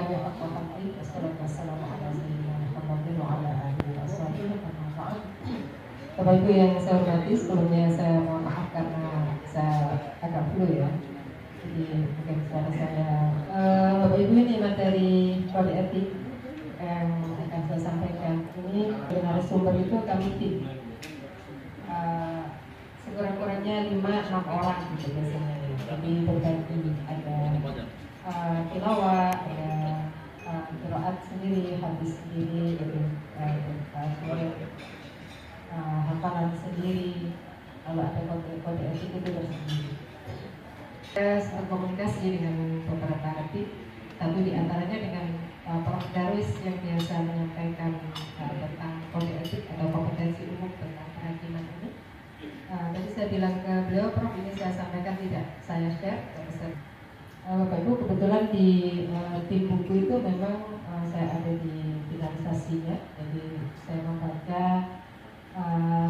Bapak Ibu yang saya hormati, sebelumnya saya mohon maaf karena saya agak flu ya. Jadi mungkin suara saya. Bapak Ibu, ini materi kode etik yang akan saya sampaikan. Ini narasumber itu kami tim. Sekurang-kurangnya 5-6 orang gitu biasanya. Jadi berbagi ada tilawah, ada qiraat sendiri, hadis sendiri, gitu. Hafalan sendiri, kalau ada kode etik itu bersendiri. Saya komunikasi dengan beberapa hati, satu diantaranya dengan Prof. Darwis yang biasa menyampaikan tentang kode etik atau kompetensi umum tentang kehakiman ini. Tadi saya bilang ke beliau, Prof, ini saya sampaikan tidak saya share. Bapak Ibu, kebetulan di tim buku itu memang saya ada di finalisasinya, jadi saya membaca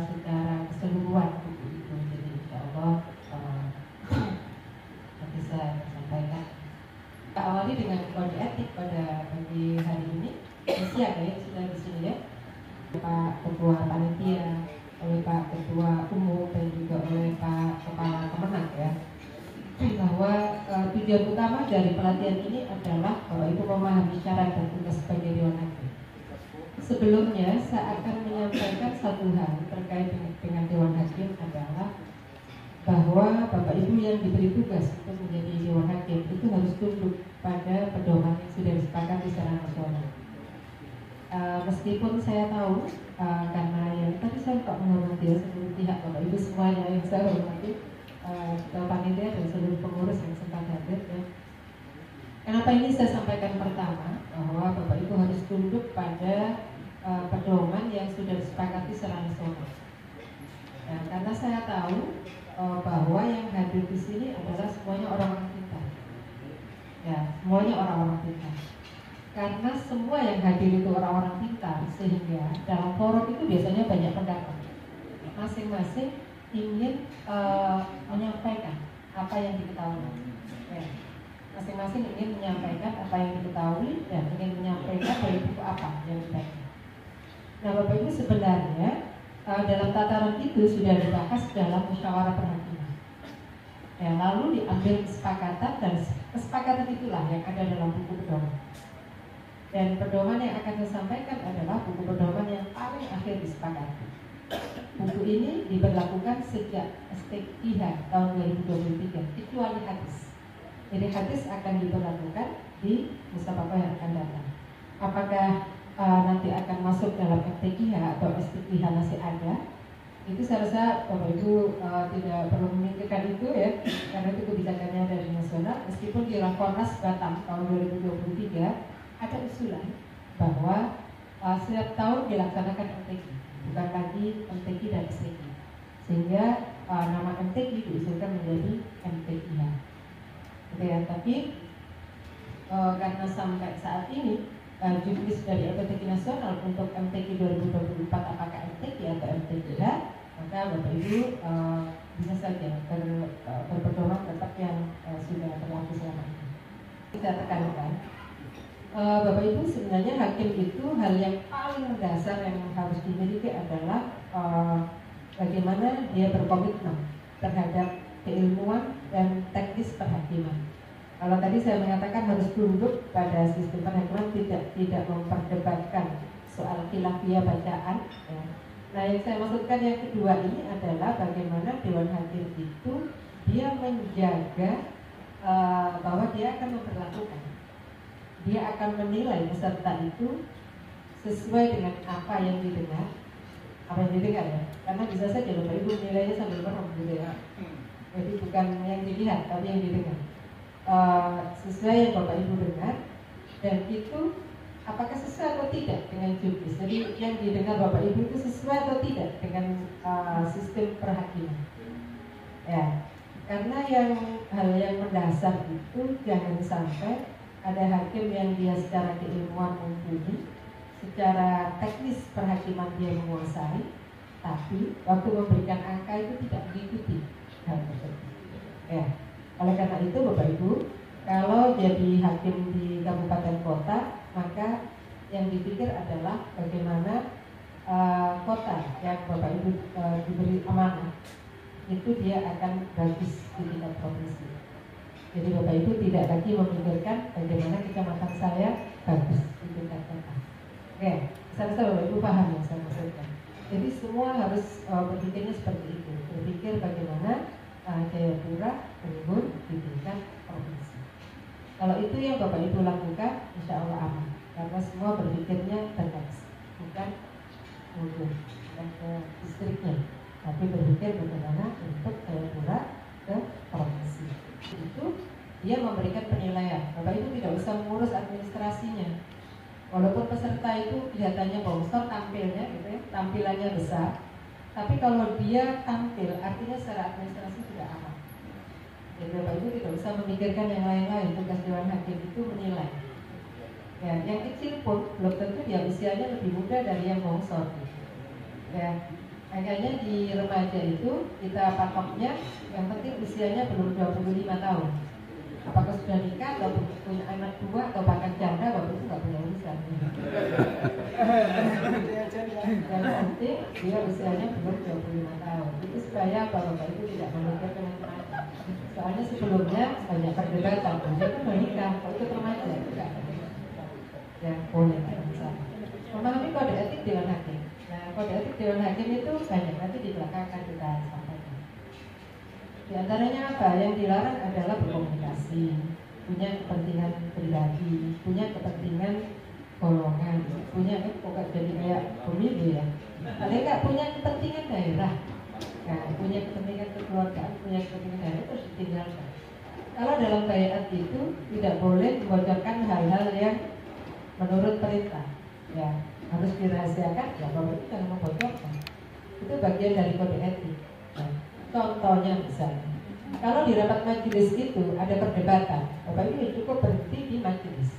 secara keseluruhan buku itu. Jadi insya Allah nanti saya sampaikan. Kita awali dengan kode etik pada pagi hari ini. Siap ya, sudah di sini ya, Pak Ketua Panitia, oleh Pak Ketua Umum dan juga oleh Pak Kepala Kemenang ya, bahwa tujuan utama dari pelatihan ini adalah Bapak Ibu memahami syarat dan tugas sebagai Dewan Hakim. Sebelumnya saya akan menyampaikan satu hal terkait dengan Dewan Hakim adalah bahwa Bapak Ibu yang diberi tugas untuk menjadi Dewan Hakim itu harus tunduk pada pedoman yang sudah disepakati secara nasional. Meskipun saya tahu karena yang tadi saya kok menghormati seluruh pihak Bapak Ibu semuanya yang saya hormati, Ketua Panitia dan seluruh pengurus yang sempat hadir ya. Kenapa ini saya sampaikan pertama bahwa Bapak Ibu harus tunduk pada pedoman yang sudah disepakati secara nasional. Nah, karena saya tahu bahwa yang hadir di sini adalah semuanya orang-orang pintar. Ya, semuanya orang-orang pintar. Karena semua yang hadir itu orang-orang pintar, sehingga dalam forum itu biasanya banyak pendapat. Masing-masing ingin menyampaikan apa yang diketahui. Ya. Masing-masing ingin menyampaikan apa yang diketahui dan ingin menyampaikan dari buku apa yang dibaca. Nah, Bapak Ibu, sebenarnya dalam tataran itu sudah dibahas dalam musyawarah perhakiman. Ya, lalu diambil kesepakatan dan kesepakatan itulah yang ada dalam buku pedoman. Dan pedoman yang akan saya sampaikan adalah buku pedoman yang paling akhir disepakati. Buku ini diberlakukan sejak STIH tahun 2023, kecuali hadis. Jadi hadis akan diberlakukan di masa pokok yang akan datang. Apakah nanti akan masuk dalam FTIH atau STIH masih ada? Itu saya rasa Bapak Ibu tidak perlu memikirkan itu ya, karena itu kebijakannya dari nasional. Meskipun di Rakornas Batam tahun 2023 ada usulan bahwa setiap tahun dilaksanakan MTQ, bukan lagi MTQ dan STIQ, sehingga nama MTQ diusulkan menjadi MTIH. Ya, tapi karena sampai saat ini juknis dari LPTQ nasional untuk MTQ 2024 apakah MTQ atau MTQ, maka Bapak Ibu bisa saja berpedoman tetap yang sudah berlaku selama ini. Kita tekankan, Bapak Ibu, sebenarnya hakim itu hal yang paling mendasar yang harus dimiliki adalah bagaimana dia berkomitmen terhadap keilmuan dan teknis perhakiman. Kalau tadi saya mengatakan harus tunduk pada sistem perhakiman, tidak memperdebatkan soal khilafiyah bacaan. Ya. Nah, yang saya maksudkan yang kedua ini adalah bagaimana Dewan Hakim itu dia menjaga bahwa dia akan memperlakukan, dia akan menilai peserta itu sesuai dengan apa yang didengar, ya. Karena bisa saja Bapak Ibu nilainya sambil merem gitu ya. Jadi bukan yang dilihat, tapi yang didengar. Sesuai yang Bapak Ibu dengar, dan itu apakah sesuai atau tidak dengan juknis. Jadi yang didengar Bapak Ibu itu sesuai atau tidak dengan sistem perhakiman. Ya, karena hal yang mendasar itu jangan sampai ada hakim yang dia secara keilmuan mumpuni, secara teknis perhakiman dia menguasai, tapi waktu memberikan angka itu tidak mengikuti hal tersebut. Ya, oleh karena itu Bapak Ibu, Kalau jadi hakim di kabupaten kota, maka yang dipikir adalah bagaimana kota yang Bapak Ibu diberi amanah itu dia akan bagus di tingkat provinsi. Jadi Bapak Ibu tidak lagi memikirkan bagaimana kecamatan saya bagus di tingkat kota. Oke, saya rasa Bapak Ibu paham yang saya maksudkan. Jadi semua harus berpikirnya seperti itu, berpikir bagaimana Jayapura unggul di tingkat provinsi. Kalau itu yang Bapak Ibu lakukan, insya Allah aman. Karena semua berpikirnya teks, bukan unggul dan ke distriknya, tapi berpikir bagaimana untuk Jayapura ke provinsi. Itu dia memberikan penilaian. Bapak Ibu tidak usah mengurus administrasinya. Walaupun peserta itu kelihatannya bongsor tampilnya, gitu ya, tampilannya besar, tapi kalau dia tampil, artinya secara administrasi sudah aman. Jadi Bapak Ibu tidak usah memikirkan yang lain-lain. Tugas Dewan Hakim itu menilai. Ya, yang kecil pun belum tentu dia usianya lebih muda dari yang bongsor. Ya, makanya di remaja itu kita patoknya yang penting usianya belum 25 tahun. Apakah sudah nikah atau punya anak dua atau bahkan janda, Bapak Ibu nggak punya urusan. Yang penting dia usianya belum 25 tahun. Itu supaya Bapak Ibu tidak memikirkan macam-macam. Soalnya sebelumnya banyak perdebatan, dia kan menikah, kalau itu remaja juga. Ya boleh bisa. Memahami kode etik Dewan Hakim. Nah, kode etik Dewan Hakim itu banyak, nanti di belakang akan kita sampaikan. Di antaranya apa? Yang dilarang adalah berkomunikasi, punya kepentingan pribadi, punya kepentingan golongan, punya pokoknya jadi kayak pemilu ya. Ada nggak punya kepentingan daerah? Nah, punya kepentingan kekeluargaan, punya kepentingan daerah terus ditinggalkan. Kalau dalam bayat itu tidak boleh membocorkan hal-hal yang menurut perintah, ya harus dirahasiakan. Ya kalau itu jangan membocorkan. Itu bagian dari kode etik. Nah, contohnya misalnya, kalau di rapat majelis itu ada perdebatan, Bapak Ibu cukup berhenti di majelis.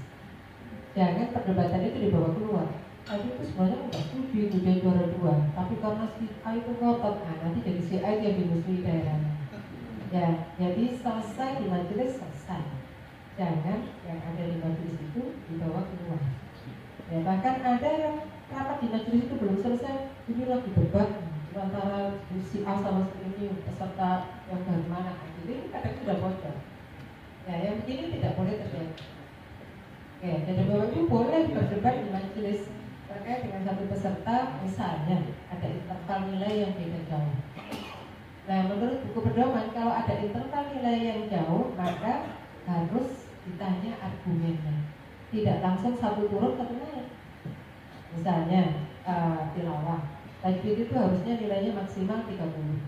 Jangan perdebatan itu dibawa keluar. Tadi itu sebenarnya nggak setuju itu dia juara 2, tapi karena si A itu ngotot, nanti jadi si A yang dimusuhi daerahnya. Ya, jadi selesai di majelis selesai. Jangan yang ada di majelis itu dibawa keluar. Ya, bahkan ada yang rapat di majelis itu belum selesai, ini lagi debat antara si A sama si ini peserta yang dari mana, jadi kadang sudah bocor. Ya, yang begini tidak boleh terjadi. Oke, jadi Bapak Ibu boleh berdebat di majelis terkait dengan satu peserta, misalnya ada interval nilai yang beda jauh. Nah, menurut buku pedoman, kalau ada interval nilai yang jauh, maka harus ditanya argumennya. Tidak langsung satu turun satu naik. Misalnya tilawah, tajwid itu harusnya nilainya maksimal 30.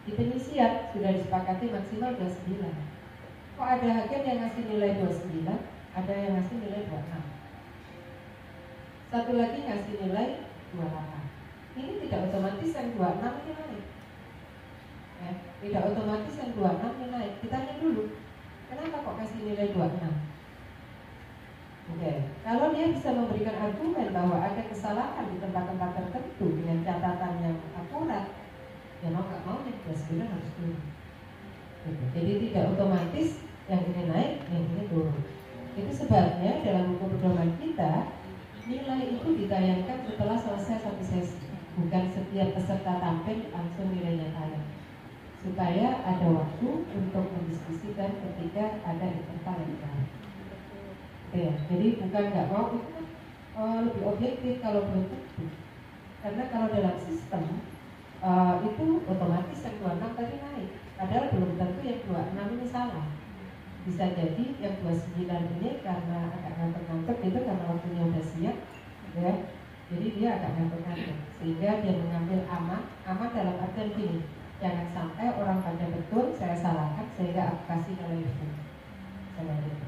Di penyisian sudah disepakati maksimal 29. Kok ada hakim yang ngasih nilai 29, ada yang ngasih nilai 26. Satu lagi ngasih nilai 28. Ini tidak otomatis yang 26 ini naik. Ya, tidak otomatis yang 26 ini naik. Kita tanya dulu, kenapa kok kasih nilai 26? Oke, kalau dia bisa memberikan argumen bahwa ada kesalahan di tempat-tempat tertentu dengan catatan yang akurat, ya mau nggak mau yang 29 harus turun. Jadi tidak otomatis yang ini naik, yang ini turun. Itu sebabnya dalam buku pedoman kita, nilai itu ditayangkan setelah selesai satu sesi, bukan setiap peserta tampil langsung nilainya tayang, supaya ada waktu untuk mendiskusikan ketika ada interval yang baru. Ya, jadi bukan nggak mau itu lebih objektif kalau belum tentu, karena kalau dalam sistem itu otomatis yang 26 tadi naik, padahal belum tentu yang 26 ini salah. Bisa jadi yang 29 ini karena agak ngantuk-ngantuk itu karena waktunya udah siap, ya. Jadi dia agak ngantuk-ngantuk sehingga dia mengambil aman dalam artian gini, jangan sampai orang pada betul saya salahkan sehingga aku kasih nilai itu.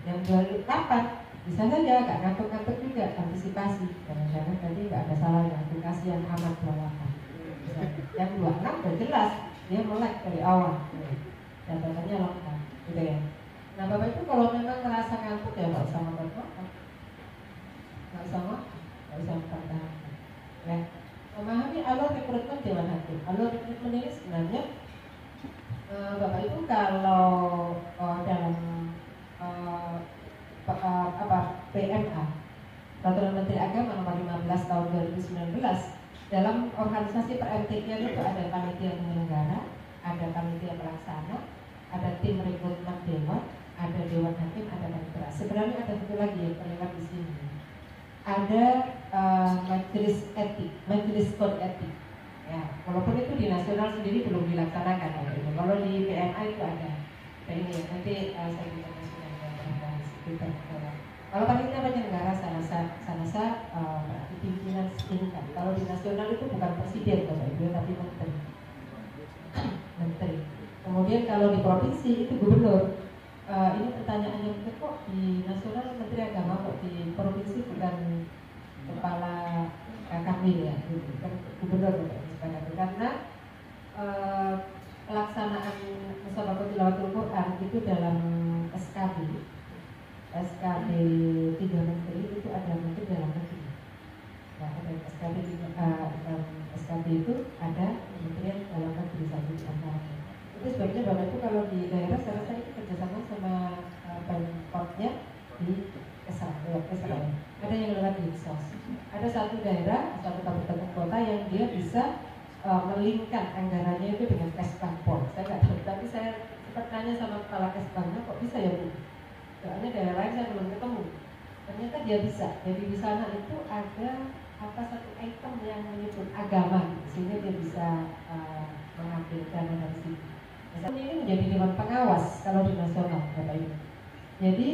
Yang 28 bisa saja agak ngantuk-ngantuk juga, antisipasi. Jangan-jangan tadi nggak ada salahnya, aku kasih yang aman 28. Yang 26 udah jelas dia melek dari awal, catatannya lengkap, gitu ya. Nah, Bapak Ibu kalau memang merasa ngantuk ya nggak usah ngomong-ngomong, nggak usah mempertahankan. Ya, memahami alur rekrutmen Dewan Hakim. Alur rekrutmen ini sebenarnya Bapak Ibu kalau dalam Dalam organisasi per-MTQ itu ada panitia penyelenggara, ada panitia pelaksana, ada tim rekrutmen dewan, ada dewan hakim, ada panitera. Sebenarnya ada satu lagi yang terlewat di sini. Ada majelis etik, majelis kode etik. Ya, walaupun itu di nasional sendiri belum dilaksanakan. Ya. Kalau di PMA itu ada. Dan ini nanti saya bisa kasih. Kalau panitia penyelenggara saya pimpinan setingkat. Kalau di nasional itu bukan presiden Bapak Ibu, tapi menteri. Menteri. Kemudian kalau di provinsi itu gubernur. Ini pertanyaannya mungkin kok di nasional menteri agama, kok di provinsi bukan kepala kami ya, gitu. Kan gubernur Bapak Ibu. Karena pelaksanaan musyawarah tilawatul Quran itu dalam SKB 3 menteri itu ada menteri dalam negeri. Nah, ada SKB itu ada kementerian dalam negeri satu di antaranya. Itu sebaiknya Bapak Ibu kalau di daerah saya rasa itu kerjasama sama Pemkotnya di Israel. Ada yang lewat di Sos. Ada satu daerah, satu kabupaten kota yang dia bisa melingkar anggarannya itu dengan Kesbangpol. Saya nggak tahu, tapi saya sempat tanya sama kepala Kesbangnya, kok bisa ya Bu? Soalnya daerah lain saya belum ketemu. Ternyata dia bisa. Jadi di sana itu ada satu item yang menyebut agama, sehingga dia bisa mengambil dana dari situ. Misalnya ini menjadi dewan pengawas kalau di nasional, Bapak Ibu. Jadi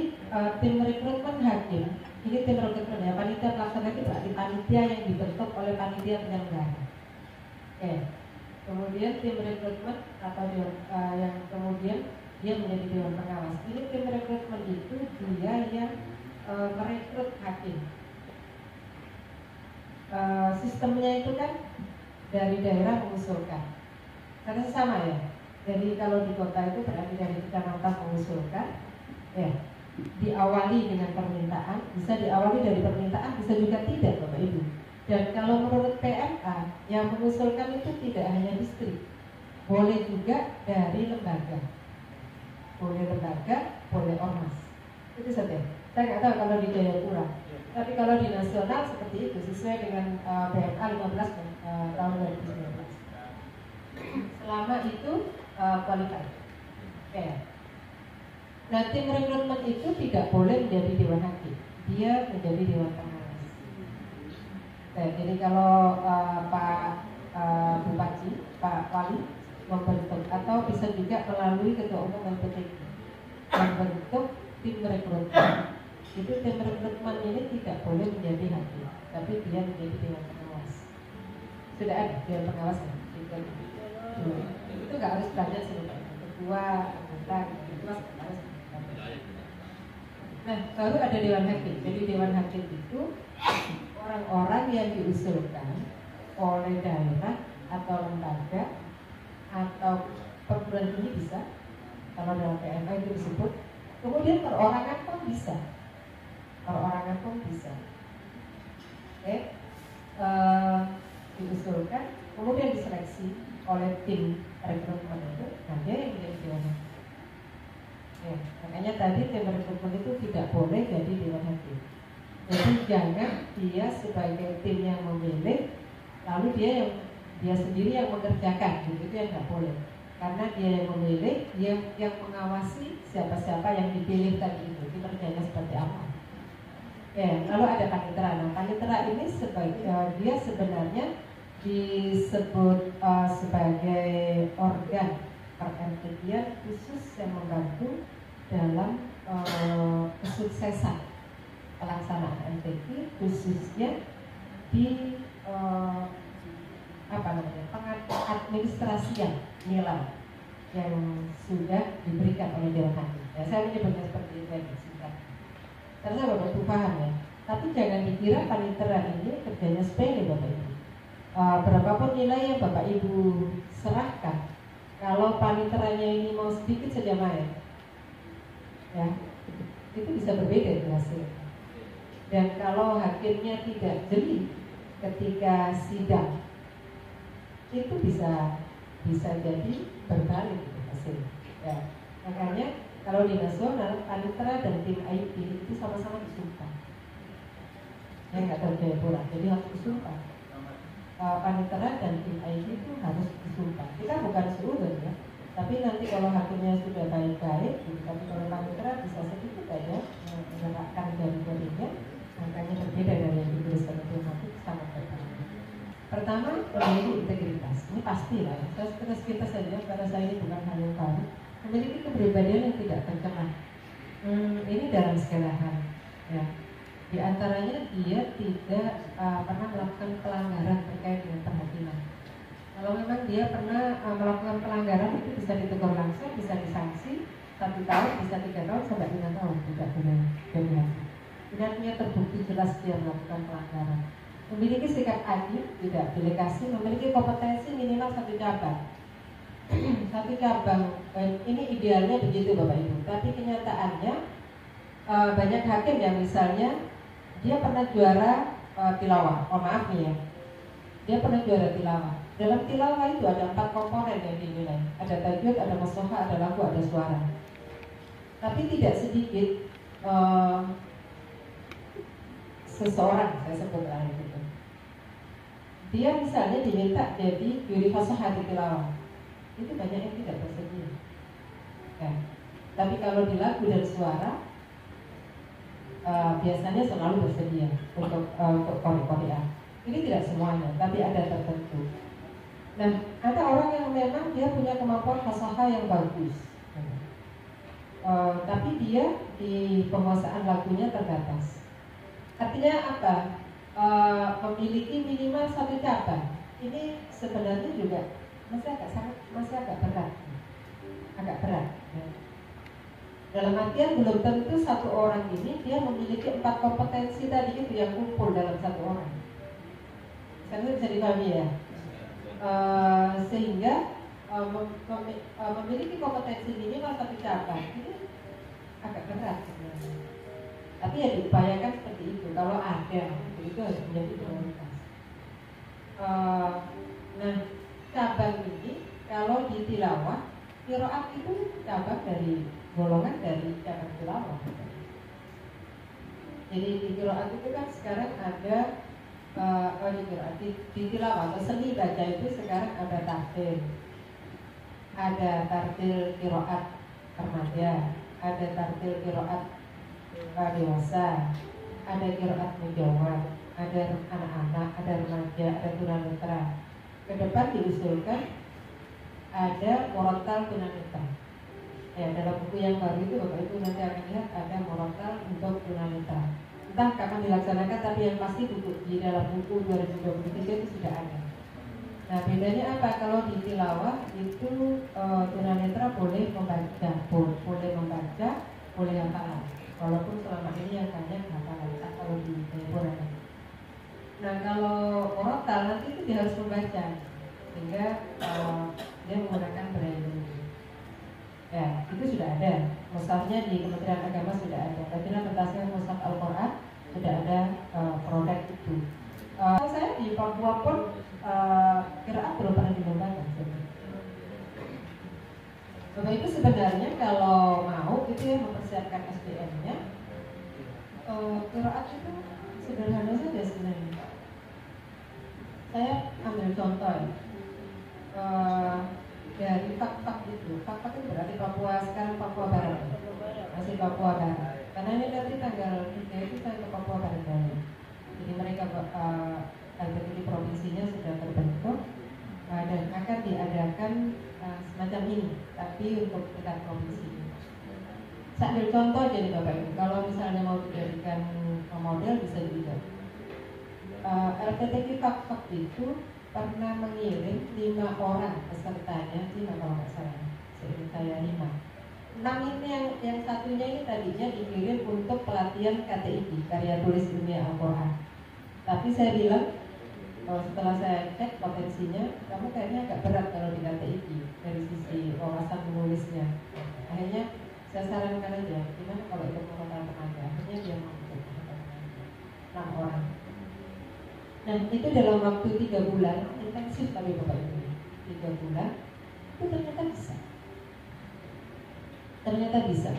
tim rekrutmen hakim, ini tim rekrutmen ya, panitia pelaksana itu berarti panitia yang dibentuk oleh panitia penyelenggara. Oke. Kemudian tim rekrutmen atau yang kemudian dia menjadi dewan pengawas. Ini tim rekrutmen itu dia yang merekrut hakim. Sistemnya itu kan dari daerah mengusulkan. Karena sama ya. Jadi kalau di kota itu berarti dari kecamatan mengusulkan, ya diawali dengan permintaan, bisa diawali dari permintaan, bisa juga tidak Bapak Ibu. Dan kalau menurut PMA yang mengusulkan itu tidak hanya distrik, boleh juga dari lembaga. Boleh lembaga, boleh ormas. Itu saja. Saya nggak tahu kalau di Jayapura. Tapi kalau di nasional seperti itu sesuai dengan PMA 15 tahun 2019. Selama itu qualified. Oke. Nah, tim rekrutmen itu tidak boleh menjadi dewan hakim. Dia menjadi dewan pengawas. Jadi kalau Pak Bupati, Pak Wali membentuk atau bisa juga melalui ketua umum LPTQ membentuk tim rekrutmen. Itu tim rekrutmen ini tidak boleh menjadi hakim, tapi dia menjadi dewan pengawas. Sudah ada dewan pengawas ya? Itu nggak harus banyak sih, ketua, anggota, ketua, sekretaris. Nah, baru ada dewan hakim. Jadi dewan hakim itu orang-orang yang diusulkan oleh daerah atau lembaga atau perguruan tinggi bisa, kalau dalam PMA itu disebut. Kemudian perorangan pun bisa, Oke. Diusulkan, kemudian diseleksi oleh tim rekrutmen itu, nah dia yang menjadi dewan hakim. Ya, makanya tadi tim rekrutmen itu tidak boleh jadi dewan hakim. Jadi jangan dia sebagai tim yang memilih, lalu dia sendiri yang mengerjakan, itu yang nggak boleh. Karena dia yang memilih, dia yang mengawasi siapa-siapa yang dipilih tadi itu, kinerjanya seperti apa. Ya, lalu ada panitera. Nah, panitera ini dia sebenarnya disebut sebagai organ per-MTQ khusus yang membantu dalam kesuksesan pelaksanaan MTQ, khususnya di pengadministrasian nilai yang sudah diberikan oleh Dewan Hakim. Ya, saya menyebutnya seperti itu ya, singkat. Karena Bapak Ibu paham ya. Tapi jangan dikira panitera ini kerjanya sepele Bapak Ibu. Berapapun nilai yang Bapak Ibu serahkan, kalau paniteranya ini mau sedikit saja main, ya itu bisa berbeda hasilnya. Dan kalau hakimnya tidak jeli ketika sidang, itu bisa jadi berbalik hasilnya. Ya, makanya kalau di nasional, panitera dan tim IT itu sama-sama disumpah. Ya nggak tahu Jayapura, jadi harus disumpah. panitera dan tim IT itu harus disumpah. Kita bukan seudon ya, tapi nanti kalau hakimnya sudah baik-baik, tapi kalau panitera bisa sedikit aja menerapkan jari-jarinya, makanya berbeda dari yang dituliskan oleh hakim sangat berbeda. Pertama, memiliki integritas. Ini pasti lah. Terus kita saja, karena saya ini bukan hal yang baru, memiliki kepribadian yang tidak tercemar. Ini dalam segala hal. Ya. Di antaranya dia tidak pernah melakukan pelanggaran terkait dengan perhakiman. Kalau memang dia pernah melakukan pelanggaran itu bisa ditegur langsung, bisa disanksi 1 tahun, bisa 3 tahun sampai 5 tahun tidak boleh jadi hakim. Tidaknya terbukti jelas dia melakukan pelanggaran. Memiliki sikap adil, tidak delegasi, memiliki kompetensi minimal 1 cabang. 1 cabang, ini idealnya begitu Bapak Ibu. Tapi kenyataannya banyak hakim yang misalnya dia pernah juara tilawah. Oh maaf nih ya, dia pernah juara tilawah. Dalam tilawah itu ada 4 komponen yang dinilai. Ada tajwid, ada maslahah, ada lagu, ada suara. Tapi tidak sedikit seseorang, saya sebut gitu. Dia misalnya diminta jadi juri fasahah di tilawah. Itu banyak yang tidak bersedia. Ya. Tapi kalau di lagu dan suara biasanya selalu bersedia untuk qori-qori'ah. Ini tidak semuanya, tapi ada tertentu. Nah, ada orang yang memang dia punya kemampuan fasahah yang bagus, tapi dia di penguasaan lagunya terbatas. Artinya apa? Memiliki minimal 1 cabang. Ini sebenarnya juga masih agak berat. Ya. Dalam artian belum tentu 1 orang ini dia memiliki 4 kompetensi tadi itu yang kumpul dalam 1 orang. Misalnya bisa dipahami ya. Sehingga memiliki kompetensi minimal 1 cabang ini agak berat sebenarnya. Tapi ya diupayakan seperti itu. Kalau ada, itu harus menjadi prioritas. Nah, cabang ini kalau di tilawah, qiraat itu cabang dari golongan dari cabang tilawah. Jadi di qiraat itu kan sekarang ada di tilawah atau seni baca itu sekarang ada tartil, ada tartil qiraat remaja, ada tartil qiraat dewasa, ada qiraat mujawwad, ada anak-anak, ada remaja, ada tunanetra. Ke depan diusulkan ada murattal tunanetra. Ya, dalam buku yang baru itu Bapak Ibu nanti akan lihat ada murattal untuk tunanetra. Entah kapan dilaksanakan, tapi yang pasti di dalam buku 2023 itu sudah ada. Nah, bedanya apa? Kalau di tilawah itu tunanetra boleh membaca, boleh hafalan. Walaupun selama ini yang banyak hafalan, kalau di Quran. Nah, kalau murattal nanti itu dia harus membaca, sehingga dia menggunakan braille. Ya, itu sudah ada. Mushafnya di Kementerian Agama sudah ada. Tapi pentasnya mushaf Al-Quran sudah ada produk itu. Saya di Papua pun qiraat belum pernah dilombakan. Bapak Ibu sebenarnya kalau mau itu ya mempersiapkan SDM-nya, qiraat itu sederhana saja sebenarnya. Saya ambil contoh dari fak-fak itu berarti Papua, sekarang Papua Barat, masih Papua Barat. Karena ini nanti tanggal 3 itu saya ke Papua Barat dulu. Jadi mereka LPTD provinsinya sudah terbentuk dan akan diadakan semacam ini, tapi untuk tingkat provinsi. Saya ambil contoh jadi Bapak Ibu, kalau misalnya mau dijadikan model bisa dilihat. LPTD fak-fak itu pernah mengirim 5 orang pesertanya, 5 kalau nggak salah, seingat saya 5. 6 ini yang satunya ini tadinya dikirim untuk pelatihan KTIB, karya tulis ilmiah Al-Quran. Tapi saya bilang, setelah saya cek potensinya, kamu kayaknya agak berat kalau di KTIB dari sisi wawasan menulisnya. Akhirnya saya sarankan aja, gimana kalau ikut pengetahuan tenaga. Akhirnya dia mau ikut pengetahuan tenaga 6 orang. Nah, itu dalam waktu 3 bulan intensif tapi Bapak Ibu, 3 bulan itu ternyata bisa.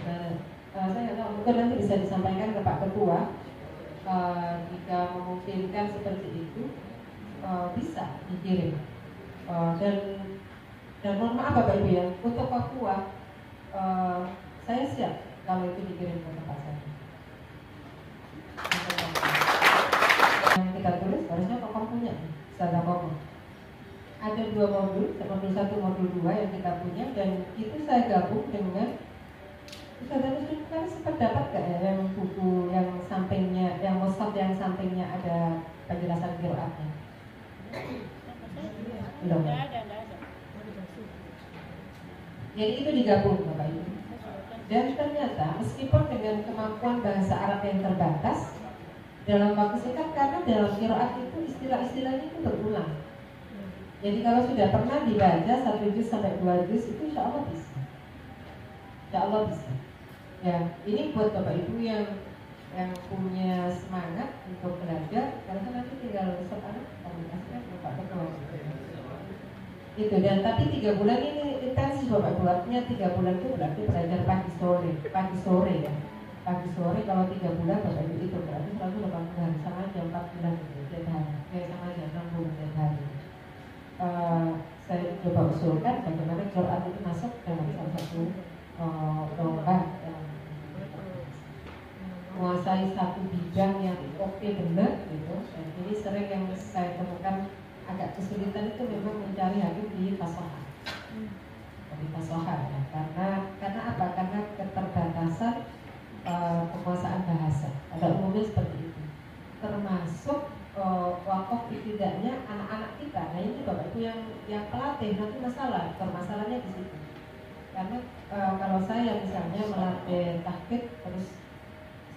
Nah, saya nggak tahu, mungkin nanti bisa disampaikan ke Pak Ketua jika memungkinkan seperti itu. bisa dikirim. Dan mohon maaf Bapak Ibu ya, untuk Papua saya siap kalau itu dikirim ke tempat saya. Yang kita tulis harusnya Kokom punya, Sada Kokom. Ada 2 modul 1, modul 2 yang kita punya, dan itu saya gabung dengan Ustadz Muslim. Kan sempat dapat gak ya yang buku yang sampingnya, yang mushaf yang sampingnya ada penjelasan qiraatnya? Belum. Jadi itu digabung Bapak Ibu. Dan ternyata meskipun dengan kemampuan bahasa Arab yang terbatas, dalam waktu singkat, karena dalam qiraat itu istilah-istilahnya itu berulang. Jadi kalau sudah pernah dibaca 1 juz sampai 2 juz itu insya Allah bisa. Insya Allah bisa. Ya, ini buat Bapak Ibu yang punya semangat untuk belajar, karena nanti tinggal anak komunikasikan dengan Pak Ketua. Itu, dan tapi 3 bulan ini intensif Bapak Ibu. Artinya 3 bulan itu berarti belajar pagi sore ya. Pagi sore kalau 3 bulan Bapak Ibu itu berarti 180 hari, sama aja 4 bulan gitu, tiap hari. Sama aja 6 bulan tiap hari. Saya coba usulkan bagaimana qiraat itu masuk dalam salah satu lomba yang menguasai satu bidang yang oke benar gitu. Dan ini sering yang saya temukan agak kesulitan itu memang mencari hakim di fasoha. Di fasoha ya. Karena apa? Karena keterbatasan penguasaan bahasa. Pada umumnya seperti itu. Termasuk wakaf tidaknya anak-anak kita. Nah ini Bapak Ibu yang pelatih nanti permasalahannya di situ. Karena kalau saya misalnya melatih tahqiq terus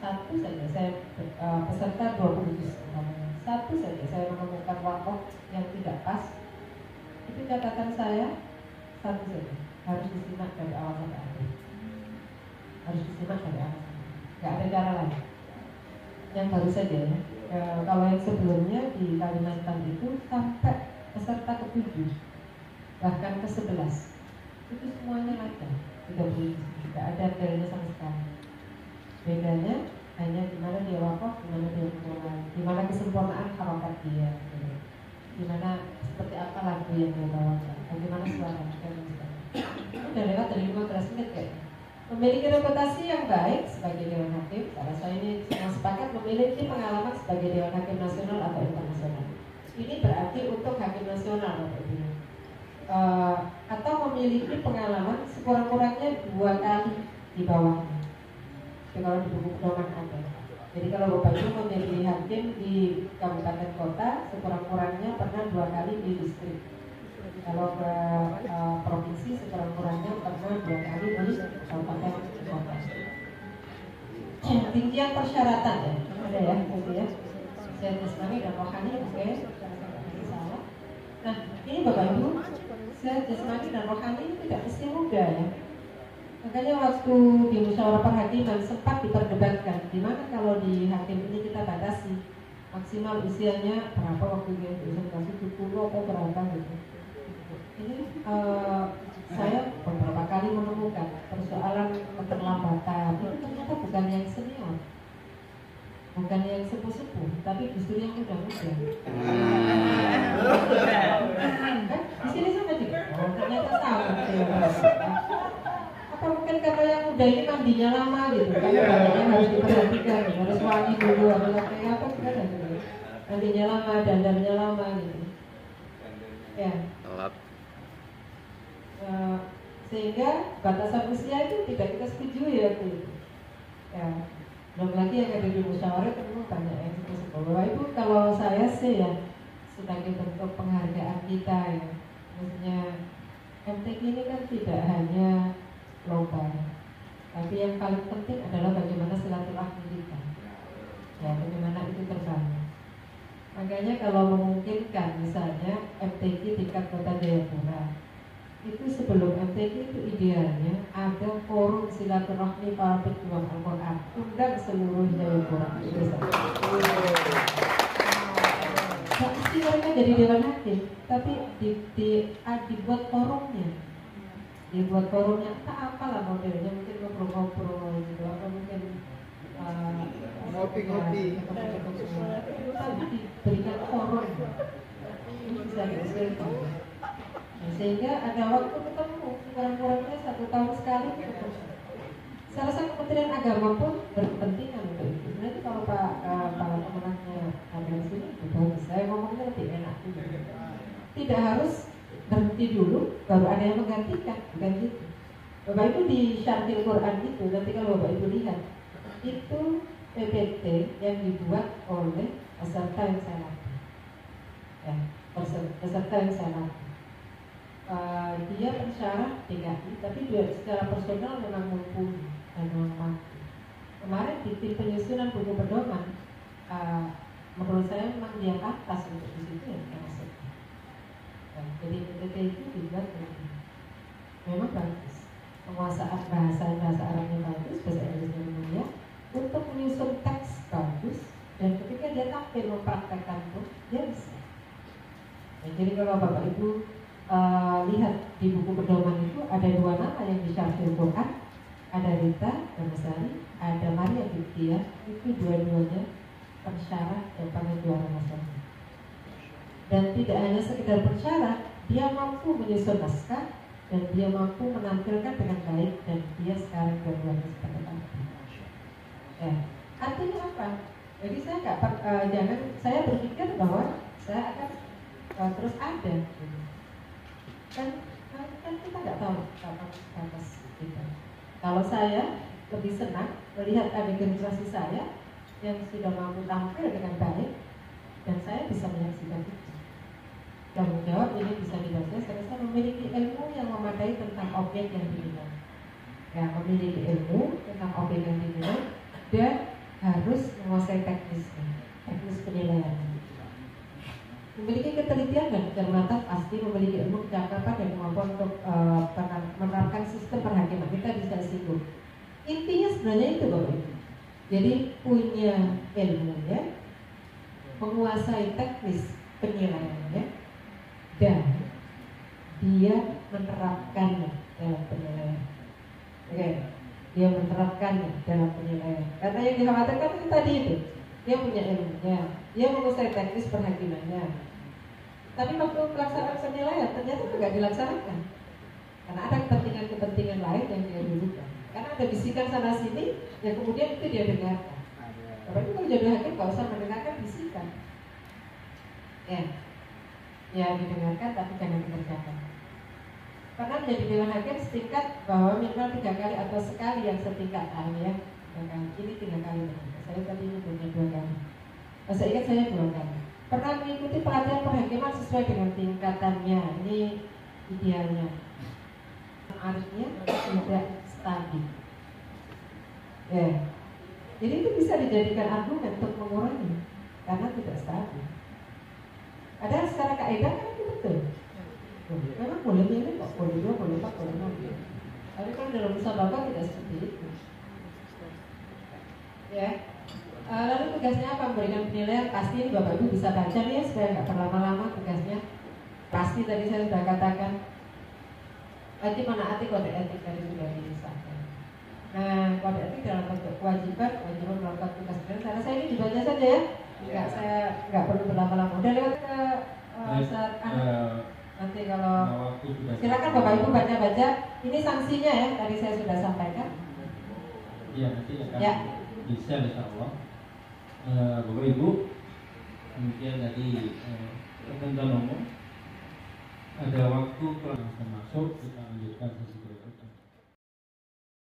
1 saja saya peserta 20 juz, 1 saja saya menemukan wakaf yang tidak pas, itu catatan saya 1 saja harus disimak dari awal sampai akhir. Harus disimak dari awal sampai akhir. Nggak ada cara lain. Yang baru saja ya. Kalau yang sebelumnya di Kalimantan itu sampai peserta ke-7 bahkan ke-11 itu semuanya lancar, tidak ada dalilnya sama sekali. Bedanya hanya di mana dia wakaf, di mana dia mulai, di mana kesempurnaan harokat dia, di mana seperti apa lagu yang dia bawakan, bagaimana suaranya dan sebagainya. Udah lewat dari 15 menit kayaknya. Memiliki reputasi yang baik sebagai Dewan Hakim, karena saya ini semua sepakat memiliki pengalaman sebagai Dewan Hakim nasional atau internasional. Ini berarti untuk hakim nasional atau memiliki pengalaman sekurang-kurangnya 2 kali di bawahnya. Jadi kalau di buku pedoman ada. Jadi kalau Bapak Ibu menjadi hakim di kabupaten kota, sekurang-kurangnya pernah 2 kali di distrik. Kalau ke provinsi sekurang-kurangnya pernah 2 kali di kabupaten kota. Rincian persyaratan ya, ada ya, gitu ya. Sehat jasmani dan rohani, oke, salah. Nah, ini Bapak Ibu, sehat jasmani dan rohani ini tidak mesti muda ya. Makanya waktu di musyawarah perhakiman sempat diperdebatkan, di mana kalau di hakim ini kita batasi maksimal usianya berapa waktu dia berusia 70 atau berapa gitu. Ini saya beberapa kali menemukan persoalan keterlambatan itu ternyata bukan yang senior, bukan yang sepuh-sepuh, tapi justru yang muda-muda. Kan di sini sama juga. Oh, ternyata sama. Apa mungkin karena yang muda ini mandinya lama gitu, karena banyaknya harus diperhatikan, harus wangi dulu, harus kayak apa juga kan? Mandinya lama, dandannya lama gitu. Ya. Sehingga batasan usia itu tidak kita setujui ya itu. Ya, belum lagi yang ada di musyawarah tentu banyak yang sekolah. Itu kalau saya sih ya sebagai bentuk penghargaan kita ya, maksudnya MTQ ini kan tidak hanya lomba, tapi yang paling penting adalah bagaimana silaturahmi kita. Ya, bagaimana itu terbangun. Makanya kalau memungkinkan misalnya MTQ tingkat Kota Jayapura, itu sebelum MTQ itu idealnya ada forum silaturahmi para pejuang Al-Quran, undang seluruh Jayapura. Gak mesti mereka jadi dewan hakim, tapi dibuat forumnya, tak apalah modelnya, mungkin ngobrol-ngobrol gitu, atau mungkin ngopi-ngopi, tapi diberikan forum ini bisa diusulkan. Nah, sehingga ada waktu ketemu, kurang-kurangnya 1 tahun sekali ketemu. Saya rasa Kementerian Agama pun berkepentingan untuk itu. Nanti kalau para pemenangnya ada di sini, bagus. Saya ngomongnya lebih enak juga. Tidak harus berhenti dulu, baru ada yang menggantikan, bukan gitu. Bapak Ibu di Syarhil Quran itu, nanti kalau Bapak Ibu lihat, itu PPT yang dibuat oleh peserta yang saya latih. Ya, peserta yang saya latih. Dia pensyarah DKI, tapi dia secara personal memang mumpuni dan memang mampu. Kemarin di tim penyusunan buku pedoman, menurut saya memang dia pantas untuk di situ yang masuk. Jadi PPT itu dibuat memang bagus. Penguasaan bahasa Arabnya bagus, bahasa Inggrisnya mulia, untuk menyusun teks bagus, dan ketika dia tampil mempraktekkan pun dia bisa. Nah, jadi kalau Bapak Ibu lihat di buku pedoman itu ada 2 nama yang disyarhil Quran, ada Rita Damasari, ada Maria Diktia, itu dua-duanya pensyarah dan pernah juara nasional. Dan tidak hanya sekedar pensyarah, dia mampu menyusun naskah dan dia mampu menampilkan dengan baik, dan dia sekarang dua-duanya sebagai tampil. Ya, artinya apa? Jadi saya jangan saya berpikir bahwa saya akan terus ada. Kan kita nggak tahu kapan batas kita. Kalau saya lebih senang melihat ada generasi saya yang sudah mampu tampil dengan baik, dan saya bisa menyaksikan itu. Tanggung jawab ini bisa dibaca. Saya memiliki ilmu yang memadai tentang objek yang dinilai. Ya, memiliki ilmu tentang objek yang dinilai dan harus menguasai teknis penilaian. Memiliki ketelitian dan kecermatan, pasti memiliki ilmu, kecakapan dan kemampuan untuk menerapkan sistem perhakiman. Kita bisa singgung. Intinya sebenarnya itu Bapak Ibu. Jadi punya ilmunya, menguasai teknis penilaiannya, dan dia menerapkannya dalam penilaian. Oke, dia menerapkannya dalam penilaian. Karena yang dikhawatirkan itu tadi itu, dia punya ilmunya, dia menguasai teknis perhakimannya. Tapi waktu pelaksanaan penilaian ternyata tidak dilaksanakan, karena ada kepentingan-kepentingan lain yang dia dulukan. Karena ada bisikan sana sini, yang kemudian itu dia dengarkan. Bapak itu kalau jadi hakim nggak usah mendengarkan bisikan. Ya didengarkan tapi jangan dikerjakan. Karena menjadi dewan hakim setingkat bahwa minimal 3 kali atau sekali yang setingkat ya. Ini 3 kali. Saya tadi punya 2 kali. Saya ingat saya 2 kali. Pernah mengikuti pelatihan perhakiman sesuai dengan tingkatannya. Ini idealnya. Artinya tidak stabil. Ya. Jadi itu bisa dijadikan argumen untuk mengurangi karena tidak stabil. Padahal secara kaidah kan itu betul. Memang boleh milih kok, boleh 2, boleh 4, boleh 6. Tapi kan dalam musabaqah tidak seperti itu. Ya. Lalu tugasnya apa? Memberikan penilaian. Pasti ini Bapak Ibu bisa baca nih ya, supaya nggak berlama-lama tugasnya. Pasti tadi saya sudah katakan. Wajib menaati kode etik tadi sudah disahkan. Nah, kode etik dalam bentuk kewajiban melakukan tugas penilaian. Saya rasa ini dibaca saja ya. Saya nggak perlu berlama-lama. Udah lewat ke saat nanti kalau silakan Bapak Ibu baca-baca. Ini sanksinya ya. Tadi saya sudah sampaikan. Iya, nanti akan bisa insya Allah. Bapak Ibu, kemudian tadi ketentuan umum ada waktu kalau masuk kita lanjutkan.